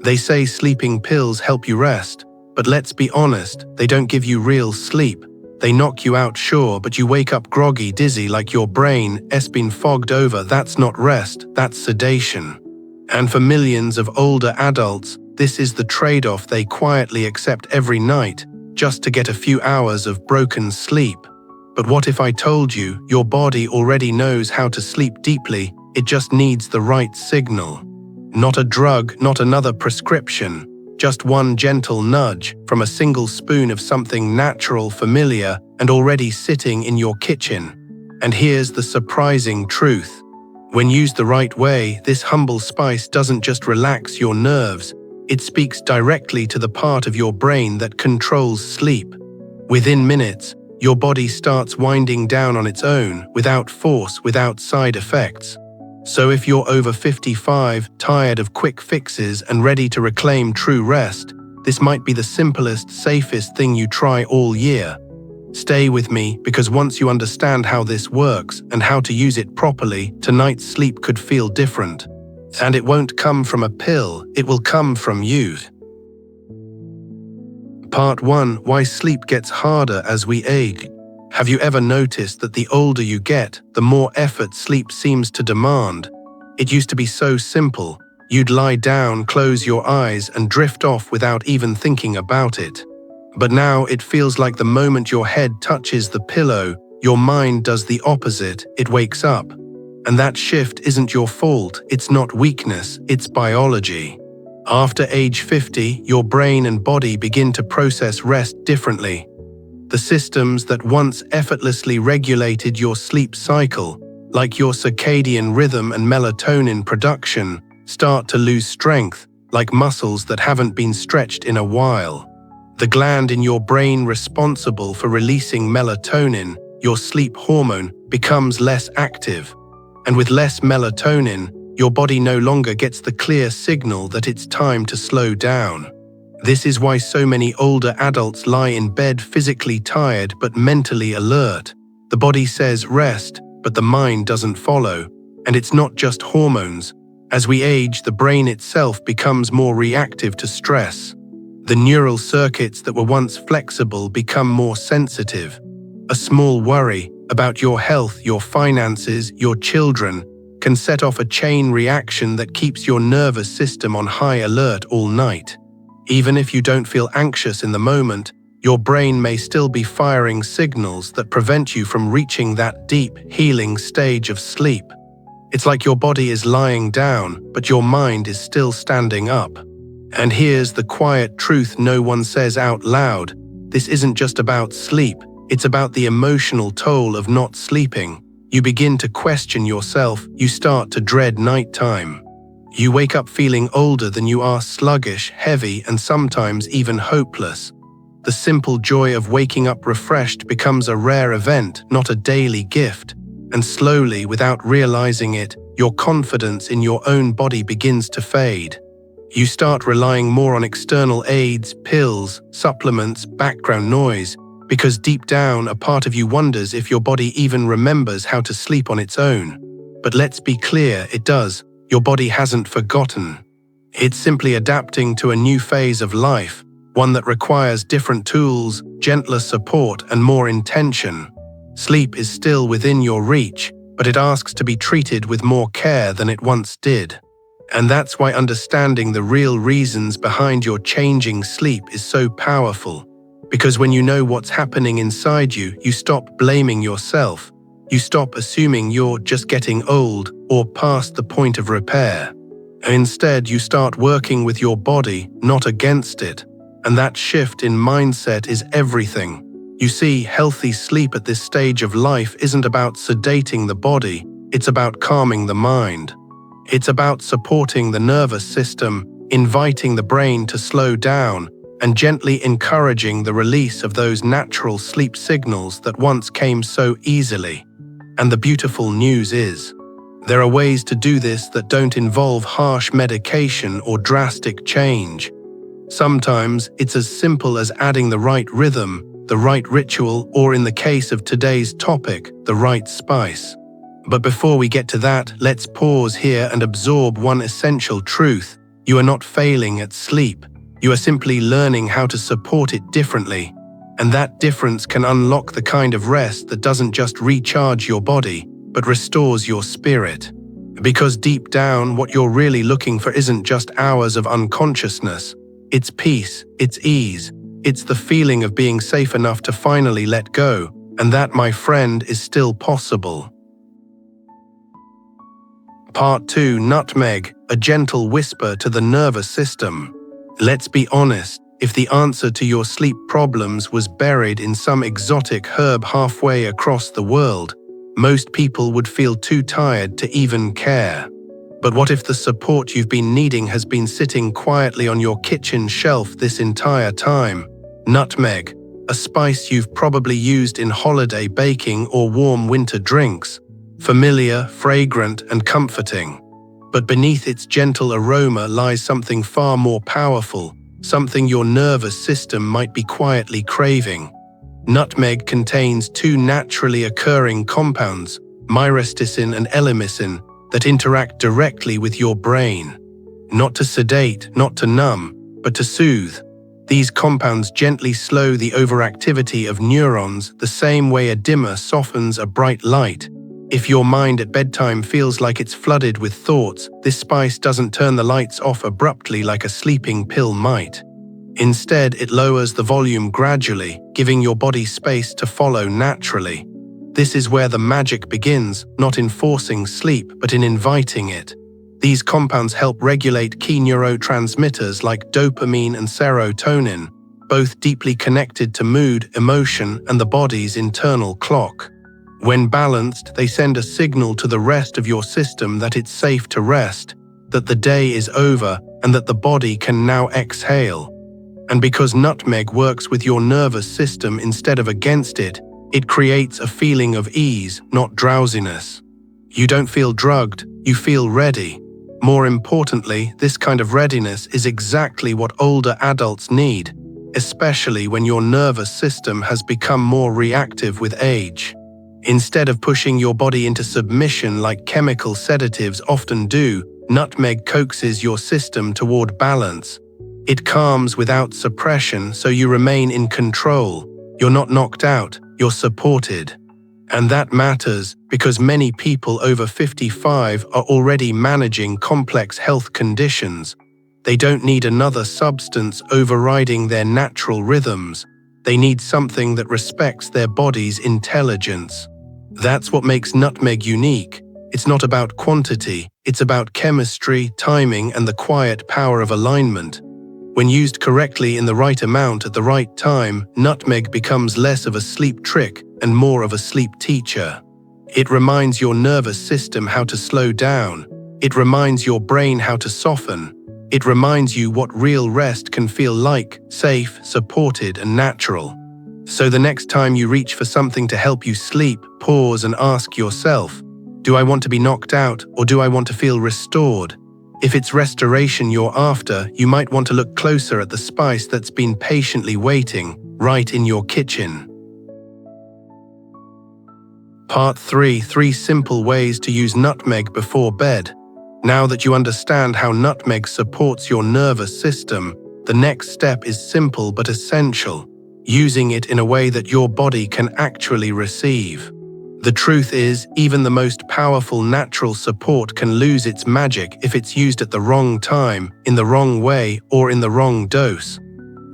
They say sleeping pills help you rest, but let's be honest, they don't give you real sleep. They knock you out, sure, but you wake up groggy, dizzy, like your brain's been fogged over. That's not rest, that's sedation. And for millions of older adults, this is the trade-off they quietly accept every night, just to get a few hours of broken sleep. But what if I told you your body already knows how to sleep deeply, it just needs the right signal? Not a drug, not another prescription, just one gentle nudge from a single spoon of something natural, familiar, and already sitting in your kitchen. And here's the surprising truth. When used the right way, this humble spice doesn't just relax your nerves, it speaks directly to the part of your brain that controls sleep. Within minutes, your body starts winding down on its own, without force, without side effects. So if you're over 55, tired of quick fixes and ready to reclaim true rest, this might be the simplest, safest thing you try all year. Stay with me, because once you understand how this works and how to use it properly, tonight's sleep could feel different. And it won't come from a pill, it will come from you. Part 1: Why sleep gets harder as we age. Have you ever noticed that the older you get, the more effort sleep seems to demand? It used to be so simple. You'd lie down, close your eyes, and drift off without even thinking about it. But now it feels like the moment your head touches the pillow, your mind does the opposite, it wakes up. And that shift isn't your fault, it's not weakness, it's biology. After age 50, your brain and body begin to process rest differently. The systems that once effortlessly regulated your sleep cycle, like your circadian rhythm and melatonin production, start to lose strength, like muscles that haven't been stretched in a while. The gland in your brain responsible for releasing melatonin, your sleep hormone, becomes less active. And with less melatonin, your body no longer gets the clear signal that it's time to slow down. This is why so many older adults lie in bed physically tired but mentally alert. The body says rest, but the mind doesn't follow. And it's not just hormones. As we age, the brain itself becomes more reactive to stress. The neural circuits that were once flexible become more sensitive. A small worry about your health, your finances, your children can set off a chain reaction that keeps your nervous system on high alert all night. Even if you don't feel anxious in the moment, your brain may still be firing signals that prevent you from reaching that deep, healing stage of sleep. It's like your body is lying down, but your mind is still standing up. And here's the quiet truth no one says out loud. This isn't just about sleep, it's about the emotional toll of not sleeping. You begin to question yourself, you start to dread nighttime. You wake up feeling older than you are, sluggish, heavy, and sometimes even hopeless. The simple joy of waking up refreshed becomes a rare event, not a daily gift. And slowly, without realizing it, your confidence in your own body begins to fade. You start relying more on external aids, pills, supplements, background noise, because deep down, a part of you wonders if your body even remembers how to sleep on its own. But let's be clear, it does. Your body hasn't forgotten. It's simply adapting to a new phase of life, one that requires different tools, gentler support, and more intention. Sleep is still within your reach, but it asks to be treated with more care than it once did. And that's why understanding the real reasons behind your changing sleep is so powerful. Because when you know what's happening inside you, you stop blaming yourself. You stop assuming you're just getting old or past the point of repair. Instead, you start working with your body, not against it. And that shift in mindset is everything. You see, healthy sleep at this stage of life isn't about sedating the body, it's about calming the mind. It's about supporting the nervous system, inviting the brain to slow down, and gently encouraging the release of those natural sleep signals that once came so easily. And the beautiful news is, there are ways to do this that don't involve harsh medication or drastic change. Sometimes it's as simple as adding the right rhythm, the right ritual, or in the case of today's topic, the right spice. But before we get to that, let's pause here and absorb one essential truth. You are not failing at sleep. You are simply learning how to support it differently. And that difference can unlock the kind of rest that doesn't just recharge your body, but restores your spirit. Because deep down, what you're really looking for isn't just hours of unconsciousness. It's peace, it's ease, it's the feeling of being safe enough to finally let go. And that, my friend, is still possible. Part 2. Nutmeg, a gentle whisper to the nervous system. Let's be honest, if the answer to your sleep problems was buried in some exotic herb halfway across the world, most people would feel too tired to even care. But what if the support you've been needing has been sitting quietly on your kitchen shelf this entire time? Nutmeg, a spice you've probably used in holiday baking or warm winter drinks. Familiar, fragrant, and comforting. But beneath its gentle aroma lies something far more powerful, something your nervous system might be quietly craving. Nutmeg contains two naturally occurring compounds, myristicin and elemicin, that interact directly with your brain. Not to sedate, not to numb, but to soothe. These compounds gently slow the overactivity of neurons the same way a dimmer softens a bright light. If your mind at bedtime feels like it's flooded with thoughts, this spice doesn't turn the lights off abruptly like a sleeping pill might. Instead, it lowers the volume gradually, giving your body space to follow naturally. This is where the magic begins, not in forcing sleep, but in inviting it. These compounds help regulate key neurotransmitters like dopamine and serotonin, both deeply connected to mood, emotion, and the body's internal clock. When balanced, they send a signal to the rest of your system that it's safe to rest, that the day is over, and that the body can now exhale. And because nutmeg works with your nervous system instead of against it, it creates a feeling of ease, not drowsiness. You don't feel drugged, you feel ready. More importantly, this kind of readiness is exactly what older adults need, especially when your nervous system has become more reactive with age. Instead of pushing your body into submission like chemical sedatives often do, nutmeg coaxes your system toward balance. It calms without suppression, so you remain in control. You're not knocked out, you're supported. And that matters because many people over 55 are already managing complex health conditions. They don't need another substance overriding their natural rhythms. They need something that respects their body's intelligence. That's what makes nutmeg unique. It's not about quantity, it's about chemistry, timing, and the quiet power of alignment. When used correctly in the right amount at the right time, nutmeg becomes less of a sleep trick and more of a sleep teacher. It reminds your nervous system how to slow down. It reminds your brain how to soften. It reminds you what real rest can feel like, safe, supported, and natural. So the next time you reach for something to help you sleep, pause and ask yourself, do I want to be knocked out or do I want to feel restored? If it's restoration you're after, you might want to look closer at the spice that's been patiently waiting, right in your kitchen. Part 3. 3 simple ways to use nutmeg before bed. Now that you understand how nutmeg supports your nervous system, the next step is simple but essential. Using it in a way that your body can actually receive. The truth is, even the most powerful natural support can lose its magic if it's used at the wrong time, in the wrong way, or in the wrong dose.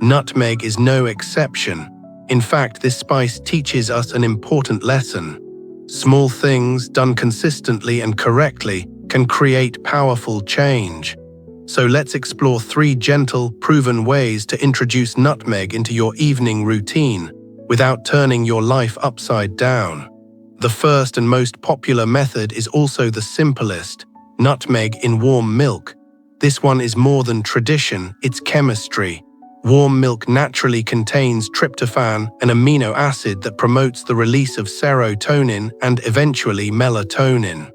Nutmeg is no exception. In fact, this spice teaches us an important lesson. Small things, done consistently and correctly, can create powerful change. So let's explore 3 gentle, proven ways to introduce nutmeg into your evening routine without turning your life upside down. The first and most popular method is also the simplest: nutmeg in warm milk. This one is more than tradition, it's chemistry. Warm milk naturally contains tryptophan, an amino acid that promotes the release of serotonin and eventually melatonin.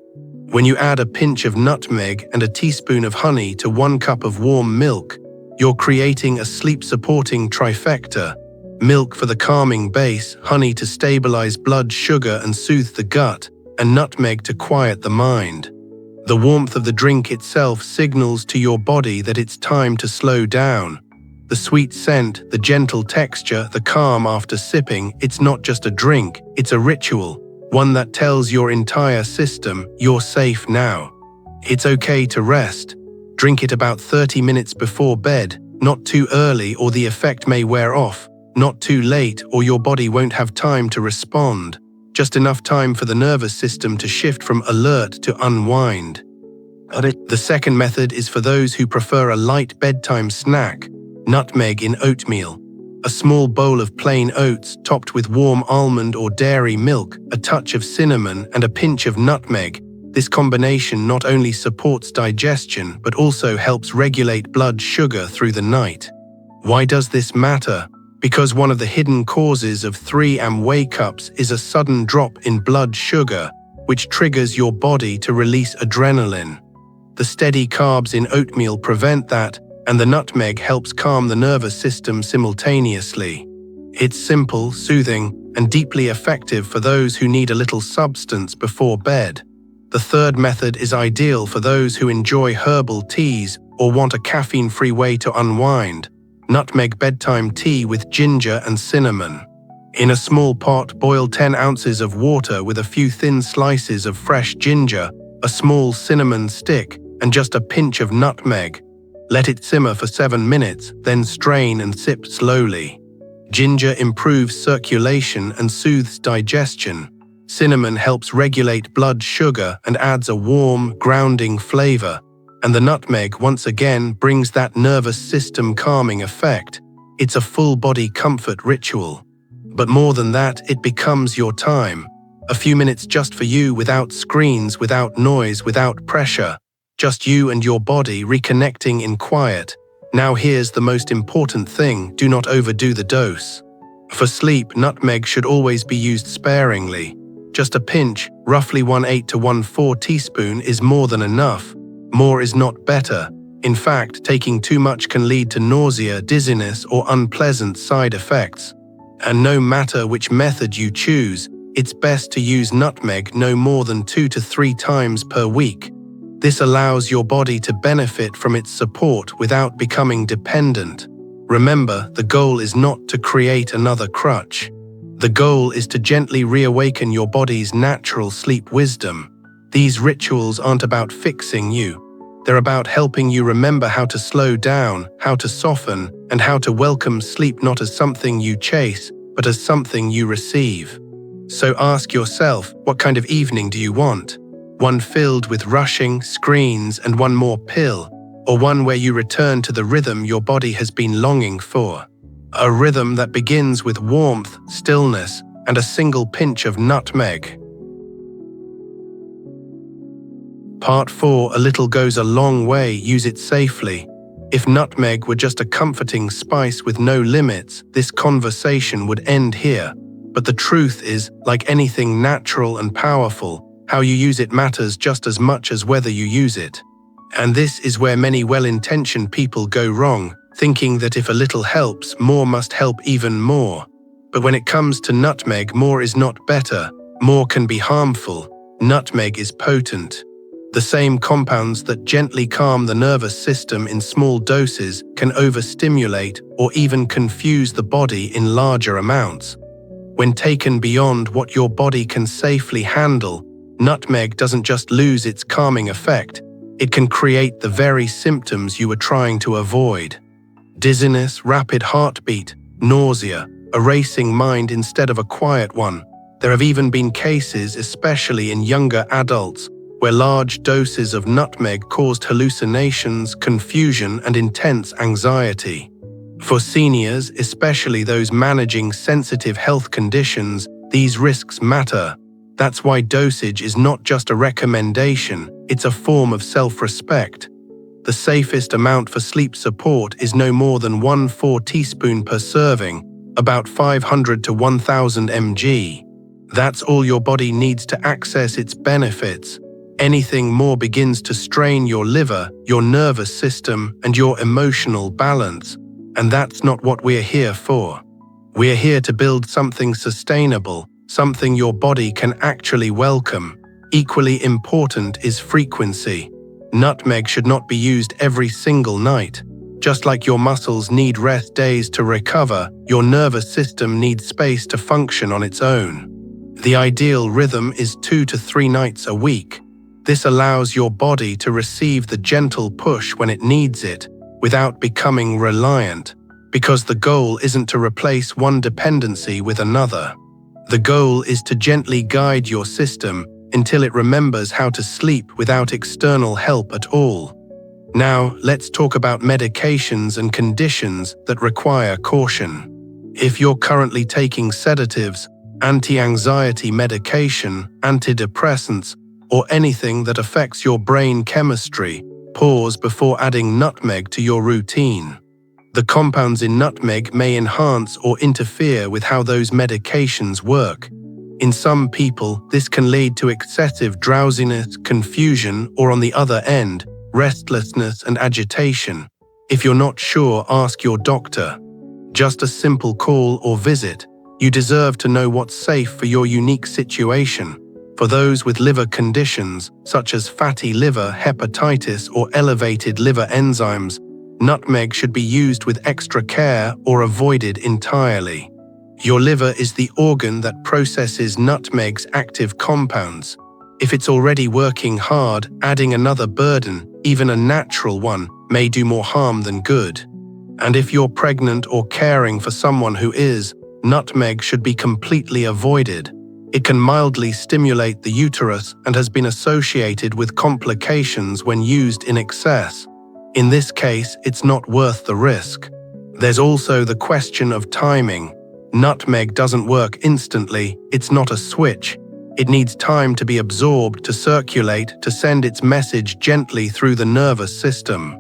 When you add a pinch of nutmeg and a teaspoon of honey to 1 cup of warm milk, you're creating a sleep-supporting trifecta. Milk for the calming base, honey to stabilize blood sugar and soothe the gut, and nutmeg to quiet the mind. The warmth of the drink itself signals to your body that it's time to slow down. The sweet scent, the gentle texture, the calm after sipping, it's not just a drink, it's a ritual, one that tells your entire system you're safe now. It's okay to rest. Drink it about 30 minutes before bed, not too early or the effect may wear off, not too late or your body won't have time to respond. Just enough time for the nervous system to shift from alert to unwind. The second method is for those who prefer a light bedtime snack, nutmeg in oatmeal. A small bowl of plain oats topped with warm almond or dairy milk, a touch of cinnamon and a pinch of nutmeg. This combination not only supports digestion but also helps regulate blood sugar through the night. Why does this matter? Because one of the hidden causes of 3am wake-ups is a sudden drop in blood sugar, which triggers your body to release adrenaline. The steady carbs in oatmeal prevent that, and the nutmeg helps calm the nervous system simultaneously. It's simple, soothing, and deeply effective for those who need a little substance before bed. The third method is ideal for those who enjoy herbal teas or want a caffeine-free way to unwind. Nutmeg bedtime tea with ginger and cinnamon. In a small pot, boil 10 ounces of water with a few thin slices of fresh ginger, a small cinnamon stick, and just a pinch of nutmeg. Let it simmer for 7 minutes, then strain and sip slowly. Ginger improves circulation and soothes digestion. Cinnamon helps regulate blood sugar and adds a warm, grounding flavor. And the nutmeg once again brings that nervous system calming effect. It's a full-body comfort ritual. But more than that, it becomes your time. A few minutes just for you, without screens, without noise, without pressure. Just you and your body reconnecting in quiet. Now here's the most important thing, do not overdo the dose. For sleep, nutmeg should always be used sparingly. Just a pinch, roughly 1/8 to 1/4 teaspoon, is more than enough. More is not better. In fact, taking too much can lead to nausea, dizziness, or unpleasant side effects. And no matter which method you choose, it's best to use nutmeg no more than 2 to 3 times per week. This allows your body to benefit from its support without becoming dependent. Remember, the goal is not to create another crutch. The goal is to gently reawaken your body's natural sleep wisdom. These rituals aren't about fixing you. They're about helping you remember how to slow down, how to soften, and how to welcome sleep not as something you chase, but as something you receive. So ask yourself, what kind of evening do you want? One filled with rushing, screens, and one more pill, or one where you return to the rhythm your body has been longing for? A rhythm that begins with warmth, stillness, and a single pinch of nutmeg. Part 4. A little goes a long way, use it safely. If nutmeg were just a comforting spice with no limits, this conversation would end here. But the truth is, like anything natural and powerful, how you use it matters just as much as whether you use it. And this is where many well-intentioned people go wrong, thinking that if a little helps, more must help even more. But when it comes to nutmeg, more is not better. More can be harmful. Nutmeg is potent. The same compounds that gently calm the nervous system in small doses can overstimulate or even confuse the body in larger amounts. When taken beyond what your body can safely handle, nutmeg doesn't just lose its calming effect, it can create the very symptoms you were trying to avoid. Dizziness, rapid heartbeat, nausea, a racing mind instead of a quiet one. There have even been cases, especially in younger adults, where large doses of nutmeg caused hallucinations, confusion, and intense anxiety. For seniors, especially those managing sensitive health conditions, these risks matter. That's why dosage is not just a recommendation, it's a form of self-respect. The safest amount for sleep support is no more than 1/4 teaspoon per serving, about 500 to 1000 mg. That's all your body needs to access its benefits. Anything more begins to strain your liver, your nervous system, and your emotional balance. And that's not what we're here for. We're here to build something sustainable, something your body can actually welcome. Equally important is frequency. Nutmeg should not be used every single night. Just like your muscles need rest days to recover, your nervous system needs space to function on its own. The ideal rhythm is 2 to 3 nights a week. This allows your body to receive the gentle push when it needs it, without becoming reliant, because the goal isn't to replace one dependency with another. The goal is to gently guide your system until it remembers how to sleep without external help at all. Now, let's talk about medications and conditions that require caution. If you're currently taking sedatives, anti-anxiety medication, antidepressants, or anything that affects your brain chemistry, pause before adding nutmeg to your routine. The compounds in nutmeg may enhance or interfere with how those medications work. In some people, this can lead to excessive drowsiness, confusion, or on the other end, restlessness and agitation. If you're not sure, ask your doctor. Just a simple call or visit. You deserve to know what's safe for your unique situation. For those with liver conditions, such as fatty liver, hepatitis, or elevated liver enzymes, nutmeg should be used with extra care or avoided entirely. Your liver is the organ that processes nutmeg's active compounds. If it's already working hard, adding another burden, even a natural one, may do more harm than good. And if you're pregnant or caring for someone who is, nutmeg should be completely avoided. It can mildly stimulate the uterus and has been associated with complications when used in excess. In this case, it's not worth the risk. There's also the question of timing. Nutmeg doesn't work instantly, it's not a switch. It needs time to be absorbed, to circulate, to send its message gently through the nervous system.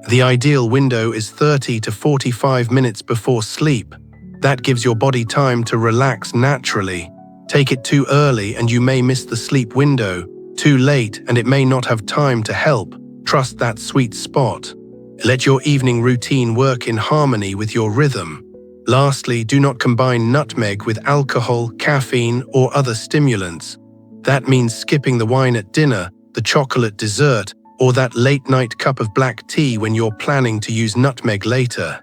The ideal window is 30 to 45 minutes before sleep. That gives your body time to relax naturally. Take it too early and you may miss the sleep window. Too late and it may not have time to help. Trust that sweet spot. Let your evening routine work in harmony with your rhythm. Lastly, do not combine nutmeg with alcohol, caffeine, or other stimulants. That means skipping the wine at dinner, the chocolate dessert, or that late-night cup of black tea when you're planning to use nutmeg later.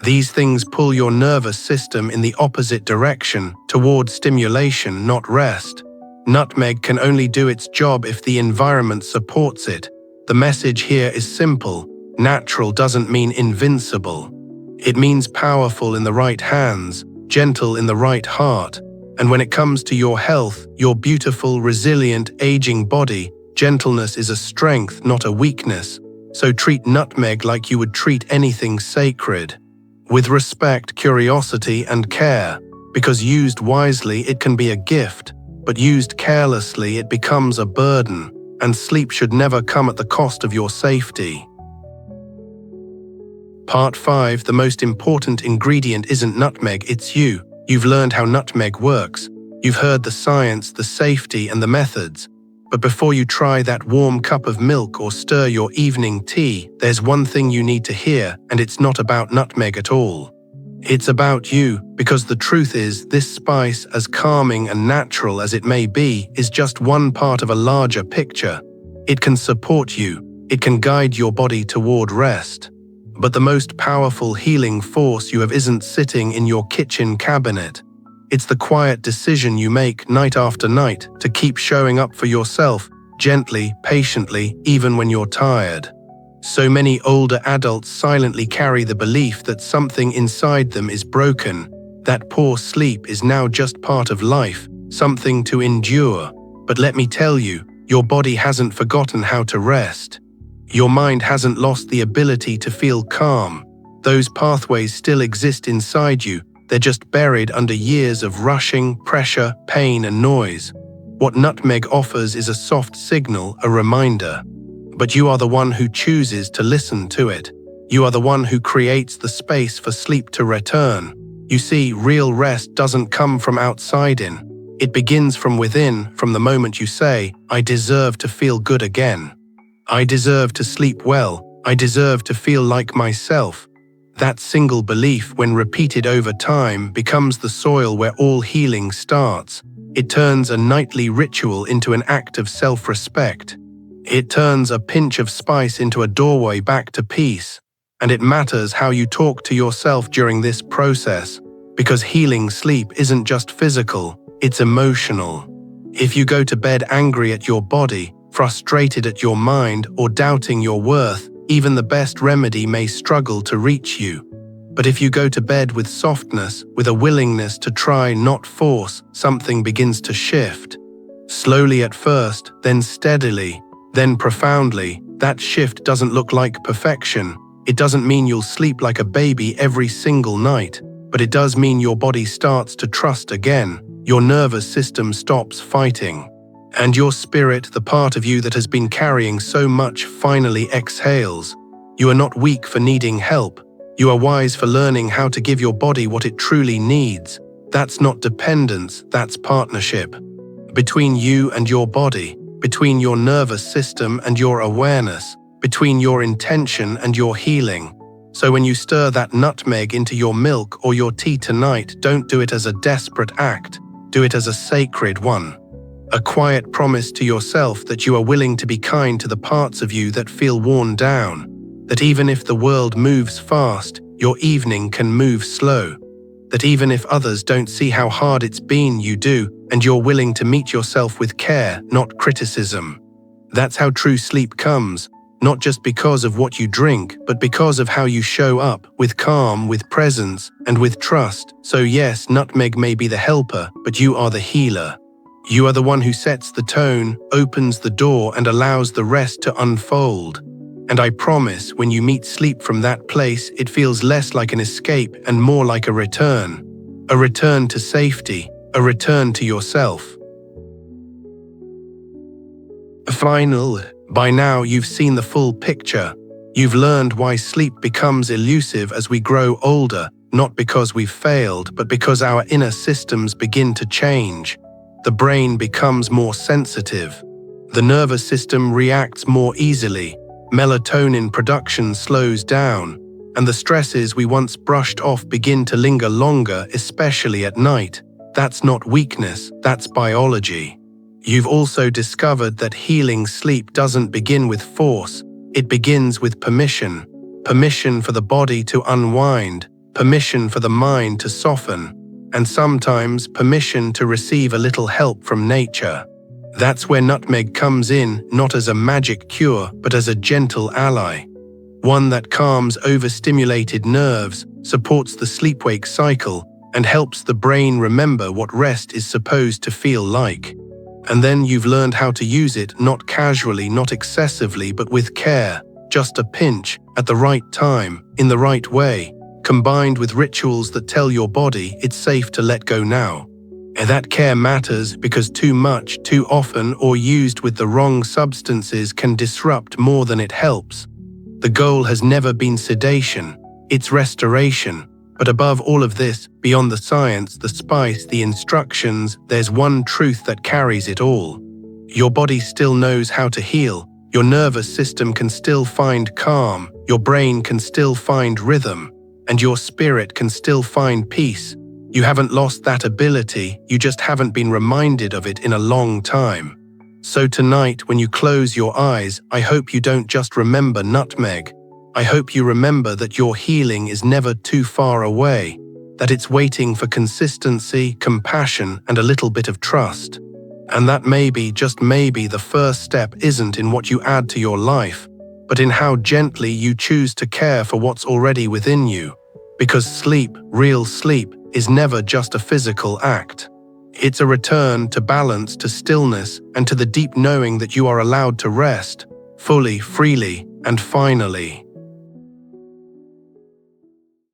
These things pull your nervous system in the opposite direction, toward stimulation, not rest. Nutmeg can only do its job if the environment supports it. The message here is simple. Natural doesn't mean invincible. It means powerful in the right hands, gentle in the right heart. And when it comes to your health, your beautiful, resilient, aging body, gentleness is a strength, not a weakness. So treat nutmeg like you would treat anything sacred. With respect, curiosity, and care. Because used wisely, it can be a gift, but used carelessly, it becomes a burden. And sleep should never come at the cost of your safety. Part 5. The most important ingredient isn't nutmeg, it's you. You've learned how nutmeg works. You've heard the science, the safety, and the methods. But before you try that warm cup of milk or stir your evening tea, there's one thing you need to hear, and it's not about nutmeg at all. It's about you, because the truth is, this spice, as calming and natural as it may be, is just one part of a larger picture. It can support you. It can guide your body toward rest. But the most powerful healing force you have isn't sitting in your kitchen cabinet. It's the quiet decision you make night after night to keep showing up for yourself, gently, patiently, even when you're tired. So many older adults silently carry the belief that something inside them is broken, that poor sleep is now just part of life, something to endure. But let me tell you, your body hasn't forgotten how to rest. Your mind hasn't lost the ability to feel calm. Those pathways still exist inside you. They're just buried under years of rushing, pressure, pain, and noise. What nutmeg offers is a soft signal, a reminder. But you are the one who chooses to listen to it. You are the one who creates the space for sleep to return. You see, real rest doesn't come from outside in. It begins from within, from the moment you say, "I deserve to feel good again. I deserve to sleep well. I deserve to feel like myself." That single belief, when repeated over time, becomes the soil where all healing starts. It turns a nightly ritual into an act of self-respect. It turns a pinch of spice into a doorway back to peace. And it matters how you talk to yourself during this process, because healing sleep isn't just physical, it's emotional. If you go to bed angry at your body, frustrated at your mind, or doubting your worth, even the best remedy may struggle to reach you. But if you go to bed with softness, with a willingness to try, not force, something begins to shift. Slowly at first, then steadily, then profoundly. That shift doesn't look like perfection. It doesn't mean you'll sleep like a baby every single night, but it does mean your body starts to trust again. Your nervous system stops fighting. And your spirit, the part of you that has been carrying so much, finally exhales. You are not weak for needing help. You are wise for learning how to give your body what it truly needs. That's not dependence, that's partnership. Between you and your body, between your nervous system and your awareness, between your intention and your healing. So when you stir that nutmeg into your milk or your tea tonight, don't do it as a desperate act. Do it as a sacred one. A quiet promise to yourself that you are willing to be kind to the parts of you that feel worn down. That even if the world moves fast, your evening can move slow. That even if others don't see how hard it's been, you do, and you're willing to meet yourself with care, not criticism. That's how true sleep comes, not just because of what you drink, but because of how you show up, with calm, with presence, and with trust. So yes, nutmeg may be the helper, but you are the healer. You are the one who sets the tone, opens the door, and allows the rest to unfold. And I promise, when you meet sleep from that place, it feels less like an escape and more like a return. A return to safety, a return to yourself. By now you've seen the full picture. You've learned why sleep becomes elusive as we grow older, not because we've failed, but because our inner systems begin to change. The brain becomes more sensitive. The nervous system reacts more easily. Melatonin production slows down, and the stresses we once brushed off begin to linger longer, especially at night. That's not weakness, that's biology. You've also discovered that healing sleep doesn't begin with force, it begins with permission. Permission for the body to unwind, permission for the mind to soften, and sometimes permission to receive a little help from nature. That's where nutmeg comes in, not as a magic cure, but as a gentle ally. One that calms overstimulated nerves, supports the sleep-wake cycle, and helps the brain remember what rest is supposed to feel like. And then you've learned how to use it, not casually, not excessively, but with care. Just a pinch, at the right time, in the right way, combined with rituals that tell your body it's safe to let go now. And that care matters because too much, too often, or used with the wrong substances can disrupt more than it helps. The goal has never been sedation, it's restoration. But above all of this, beyond the science, the spice, the instructions, there's one truth that carries it all. Your body still knows how to heal, your nervous system can still find calm, your brain can still find rhythm, and your spirit can still find peace. You haven't lost that ability, you just haven't been reminded of it in a long time. So tonight, when you close your eyes, I hope you don't just remember nutmeg. I hope you remember that your healing is never too far away, that it's waiting for consistency, compassion, and a little bit of trust. And that maybe, just maybe, the first step isn't in what you add to your life, but in how gently you choose to care for what's already within you. Because sleep, real sleep, is never just a physical act. It's a return to balance, to stillness, and to the deep knowing that you are allowed to rest, fully, freely, and finally.